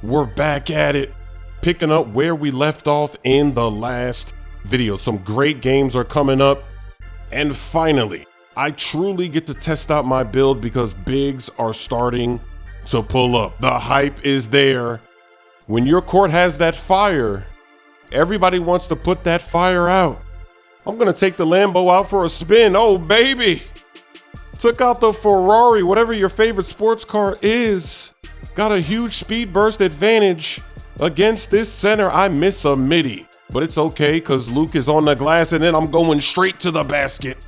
We're back at it, picking up where we left off in the last video. Some great games are coming up, and finally, I truly get to test out my build because bigs are starting to pull up. The hype is there. When your court has that fire, everybody wants to put that fire out. I'm gonna take the Lambo out for a spin. Oh, baby. Took out the Ferrari, whatever your favorite sports car is. Got a huge speed burst advantage against this center. I miss a midi, but it's okay because Luke is on the glass and then I'm going straight to the basket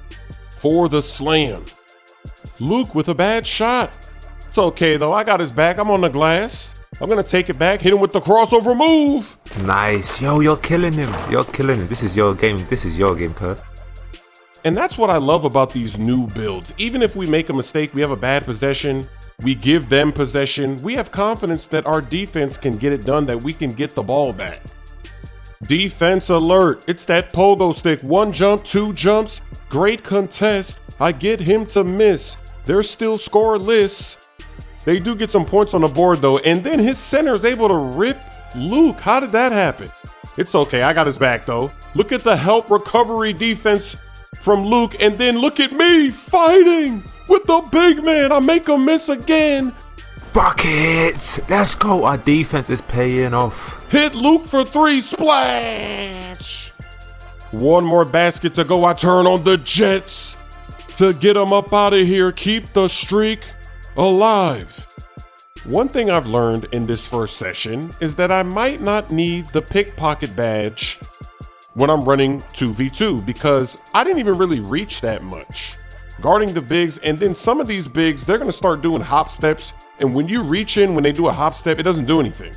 for the slam. Luke with a bad shot. It's okay though, I got his back. I'm on the glass. I'm gonna take it back, hit him with the crossover move. Nice. Yo, you're killing him. You're killing him. This is your game. This is your game, Kurt. And that's what I love about these new builds. Even if we make a mistake, we have a bad possession, we give them possession, we have confidence that our defense can get it done, that we can get the ball back. Defense alert. It's that pogo stick. 1 jump, 2 jumps. Great contest. I get him to miss. They're still scoreless. They do get some points on the board though, and then his center is able to rip Luke. How did that happen? It's okay, I got his back though. Look at the help recovery defense from Luke, and then look at me fighting with the big man. I make him miss again. Buckets! Let's go. Our defense is paying off. Hit Luke for 3. Splash! 1 more basket to go. I turn on the Jets to get him up out of here. Keep the streak alive. One thing I've learned in this first session is that I might not need the pickpocket badge when I'm running 2v2 because I didn't even really reach that much. Guarding the bigs, and then some of these bigs, they're gonna start doing hop steps, and when you reach in, when they do a hop step, it doesn't do anything.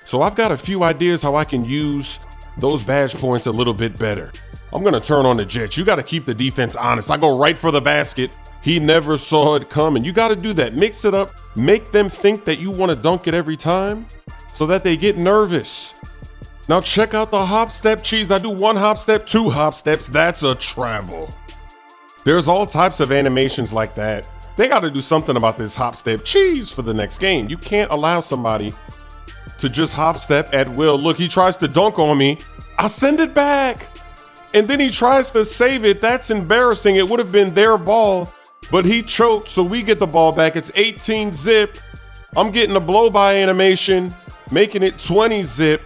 So I've got a few ideas how I can use those badge points a little bit better. I'm gonna turn on the Jets. You gotta keep the defense honest. I go right for the basket. He never saw it coming. You gotta do that. Mix it up. Make them think that you wanna dunk it every time so that they get nervous. Now check out the hop step cheese. I do 1 hop step, 2 hop steps. That's a travel. There's all types of animations like that. They got to do something about this hop step cheese for the next game. You can't allow somebody to just hop step at will. Look, he tries to dunk on me. I send it back. And then he tries to save it. That's embarrassing. It would have been their ball, but he choked, so we get the ball back. It's 18 zip. I'm getting a blow by animation, making it 20 zip.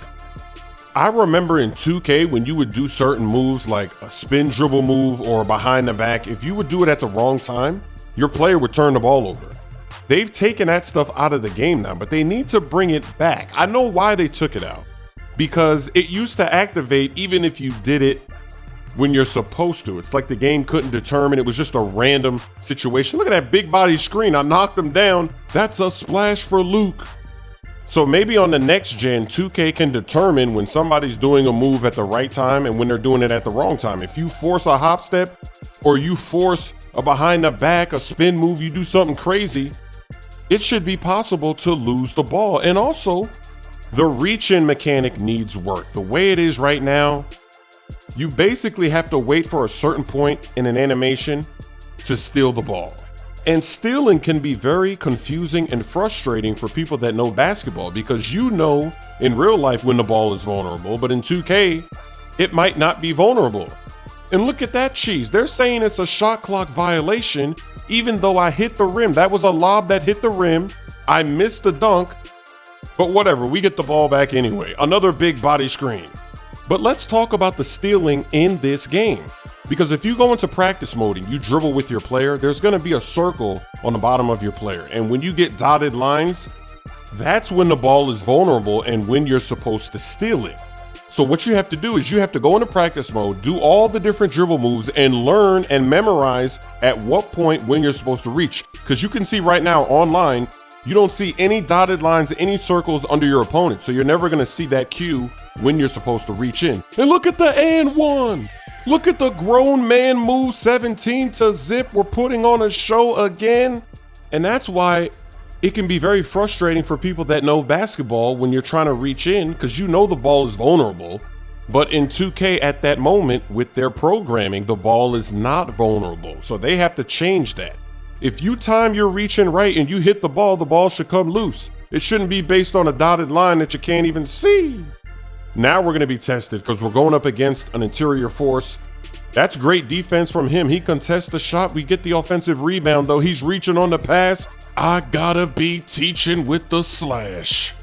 I remember in 2K when you would do certain moves like a spin dribble move or behind the back, if you would do it at the wrong time, your player would turn the ball over. They've taken that stuff out of the game now, but they need to bring it back. I know why they took it out, because it used to activate even if you did it when you're supposed to. It's like the game couldn't determine. It was just a random situation. Look at that big body screen. I knocked him down. That's a splash for Luke. So maybe on the next gen, 2K can determine when somebody's doing a move at the right time and when they're doing it at the wrong time. If you force a hop step or you force a behind the back, a spin move, you do something crazy, it should be possible to lose the ball. And also, the reach-in mechanic needs work. The way it is right now, you basically have to wait for a certain point in an animation to steal the ball. And stealing can be very confusing and frustrating for people that know basketball because you know in real life when the ball is vulnerable, but in 2K, it might not be vulnerable. And look at that cheese. They're saying it's a shot clock violation, even though I hit the rim. That was a lob that hit the rim. I missed the dunk, but whatever, we get the ball back anyway. Another big body screen. But let's talk about the stealing in this game. Because if you go into practice mode and you dribble with your player, there's gonna be a circle on the bottom of your player. And when you get dotted lines, that's when the ball is vulnerable and when you're supposed to steal it. So what you have to do is you have to go into practice mode, do all the different dribble moves and learn and memorize at what point when you're supposed to reach. Because you can see right now online, you don't see any dotted lines, any circles under your opponent. So you're never gonna see that cue when you're supposed to reach in. And look at the and one. Look at the grown man move, 17 to zip. We're putting on a show again. And that's why it can be very frustrating for people that know basketball when you're trying to reach in because you know the ball is vulnerable. But in 2K at that moment with their programming, the ball is not vulnerable. So they have to change that. If you time your reach in right and you hit the ball should come loose. It shouldn't be based on a dotted line that you can't even see. Now we're going to be tested because we're going up against an interior force. That's great defense from him. He contests the shot. We get the offensive rebound, though. He's reaching on the pass. I gotta be teaching with the slash.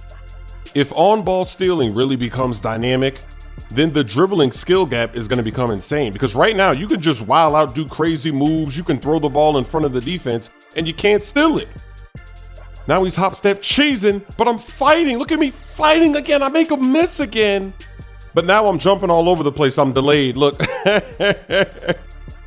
If on-ball stealing really becomes dynamic, then the dribbling skill gap is going to become insane. Because right now, you can just wild out, do crazy moves. You can throw the ball in front of the defense, and you can't steal it. Now he's hop step cheesing, but I'm fighting. Look at me fighting again. I make him miss again. But now I'm jumping all over the place. I'm delayed. Look.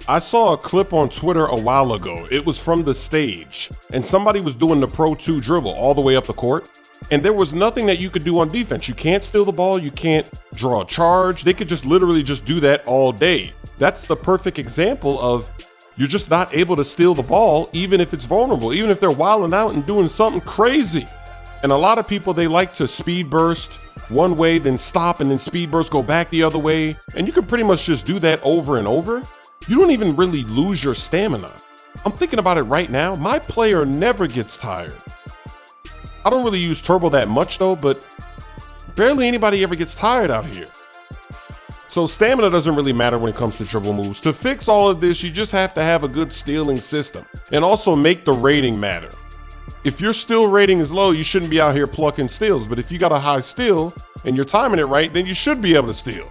I saw a clip on Twitter a while ago. It was from the stage, and somebody was doing the Pro 2 dribble all the way up the court, and there was nothing that you could do on defense. You can't steal the ball. You can't draw a charge. They could just literally just do that all day. That's the perfect example of you're just not able to steal the ball, even if it's vulnerable, even if they're wilding out and doing something crazy. And a lot of people, they like to speed burst one way, then stop, and then speed burst, go back the other way. And you can pretty much just do that over and over. You don't even really lose your stamina. I'm thinking about it right now. My player never gets tired. I don't really use turbo that much though, but barely anybody ever gets tired out here. So stamina doesn't really matter when it comes to dribble moves. To fix all of this, you just have to have a good stealing system and also make the rating matter. If your steal rating is low, you shouldn't be out here plucking steals. But if you got a high steal and you're timing it right, then you should be able to steal.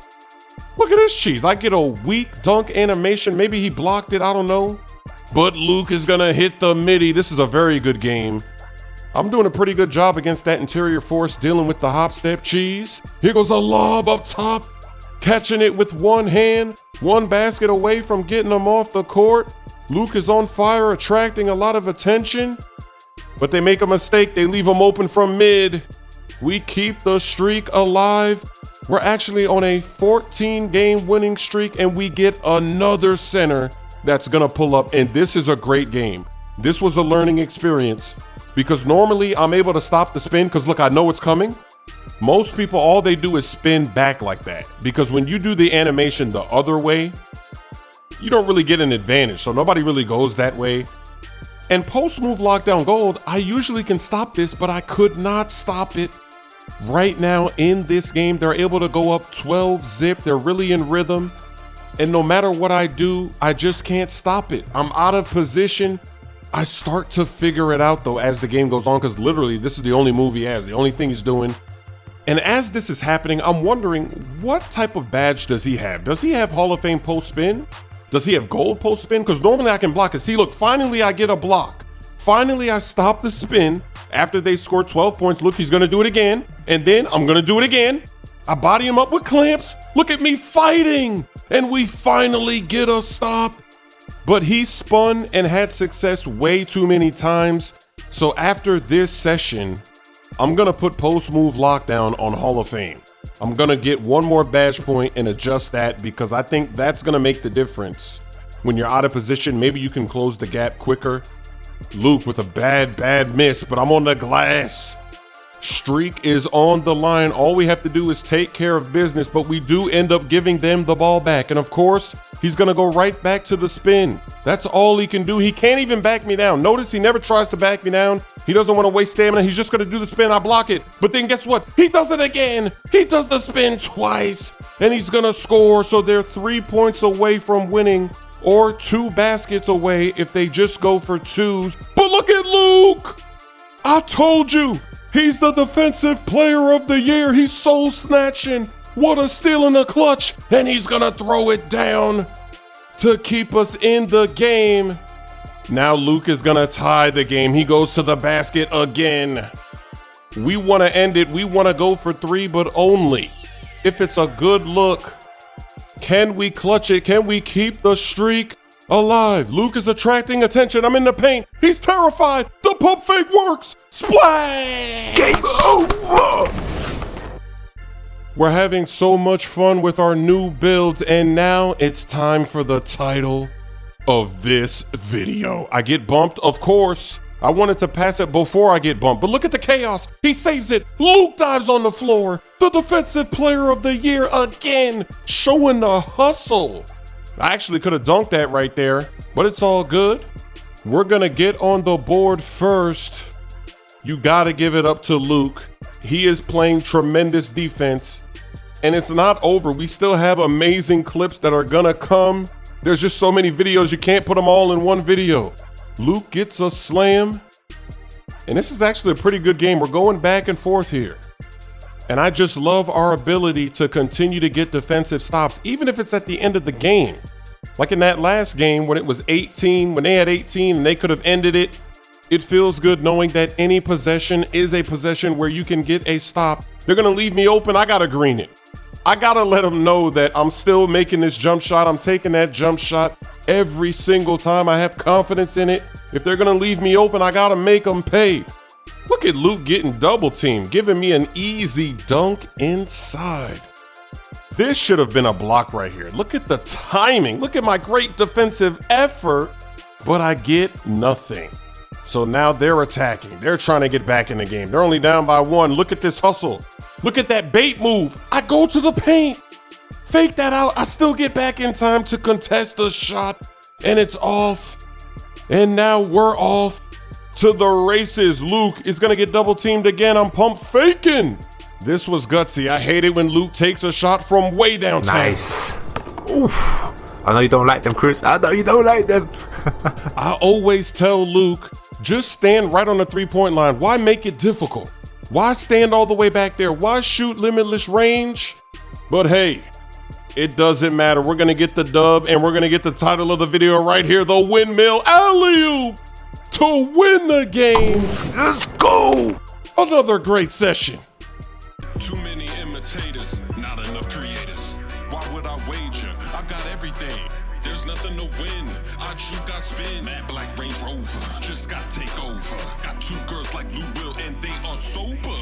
Look at this cheese. I get a weak dunk animation. Maybe he blocked it. I don't know. But Luke is going to hit the midi. This is a very good game. I'm doing a pretty good job against that interior force, dealing with the hop step cheese. Here goes a lob up top. Catching it with one hand. One basket away from getting him off the court. Luke is on fire, attracting a lot of attention. But they make a mistake. They leave him open from mid. We keep the streak alive. We're actually on a 14-game winning streak, and we get another center that's going to pull up. And this is a great game. This was a learning experience because normally I'm able to stop the spin because, look, I know it's coming. Most people, all they do is spin back like that because when you do the animation the other way, you don't really get an advantage. So nobody really goes that way. And post-move lockdown gold, I usually can stop this, but I could not stop it. Right now in this game, they're able to go up 12 zip. They're really in rhythm. And no matter what I do, I just can't stop it. I'm out of position. I start to figure it out though as the game goes on, because literally this is the only move he has, the only thing he's doing. And as this is happening, I'm wondering what type of badge does he have? Does he have Hall of Fame post spin? Does he have gold post spin? Because normally I can block it. See, look, finally I get a block. Finally I stop the spin. After they score 12 points, look, he's gonna do it again. And then I'm gonna do it again. I body him up with clamps. Look at me fighting. And we finally get a stop. But he spun and had success way too many times. So after this session, I'm gonna put post move lockdown on Hall of Fame. I'm gonna get one more badge point and adjust that because I think that's gonna make the difference. When you're out of position, maybe you can close the gap quicker. Luke with a bad miss, but I'm on the glass. Streak is on the line. All we have to do is take care of business, but we do end up giving them the ball back. And of course, he's gonna go right back to the spin. That's all he can do. He can't even back me down. Notice he never tries to back me down. He doesn't want to waste stamina. He's just gonna do the spin. I block it. But then guess what? He does it again. He does the spin twice, and he's gonna score. So they're 3 points away from winning, or 2 baskets away if they just go for 2s. But look at Luke! I told you, he's the defensive player of the year. He's soul snatching. What a steal in the clutch. And he's gonna throw it down to keep us in the game. Now Luke is gonna tie the game. He goes to the basket again. We wanna end it. We wanna go for 3, but only if it's a good look. Can we clutch it? Can we keep the streak alive? Luke is attracting attention. I'm in the paint. He's terrified. The pump fake works. Splash! Game over! We're having so much fun with our new builds, and now it's time for the title of this video. I get bumped, of course. I wanted to pass it before I get bumped, but look at the chaos. He saves it. Luke dives on the floor. The defensive player of the year again, showing the hustle. I actually could have dunked that right there, but it's all good. We're gonna get on the board first. You gotta give it up to Luke. He is playing tremendous defense, and it's not over. We still have amazing clips that are gonna come. There's just so many videos, you can't put them all in one video. Luke gets a slam, and this is actually a pretty good game. We're going back and forth here. And I just love our ability to continue to get defensive stops, even if it's at the end of the game. Like in that last game when it was 18, when they had 18 and they could have ended it. It feels good knowing that any possession is a possession where you can get a stop. They're gonna leave me open, I gotta green it. I gotta let them know that I'm still making this jump shot. I'm taking that jump shot every single time. I have confidence in it. If they're gonna leave me open, I gotta make them pay. Look at Luke getting double teamed, giving me an easy dunk inside. This should have been a block right here. Look at the timing. Look at my great defensive effort, but I get nothing. So now they're attacking. They're trying to get back in the game. They're only down by 1. Look at this hustle. Look at that bait move. I go to the paint. Fake that out. I still get back in time to contest the shot, and it's off. And now we're off to the races. Luke is going to get double teamed again. I'm pump faking. This was gutsy. I hate it when Luke takes a shot from way downtown. Nice. Oof. I know you don't like them, Chris. I know you don't like them. I always tell Luke, just stand right on the three-point line. Why make it difficult? Why stand all the way back there? Why shoot limitless range? But hey, it doesn't matter. We're going to get the dub, and we're going to get the title of the video right here, the Windmill alley-oop to win the game. Let's go. Another great session. Too many imitators, not enough creators. Why would I wager? I've got everything. There's nothing to win. I shoot, got spin. Mad black Range Rover, just got take over. Got 2 girls like Blue Will, and they are sober.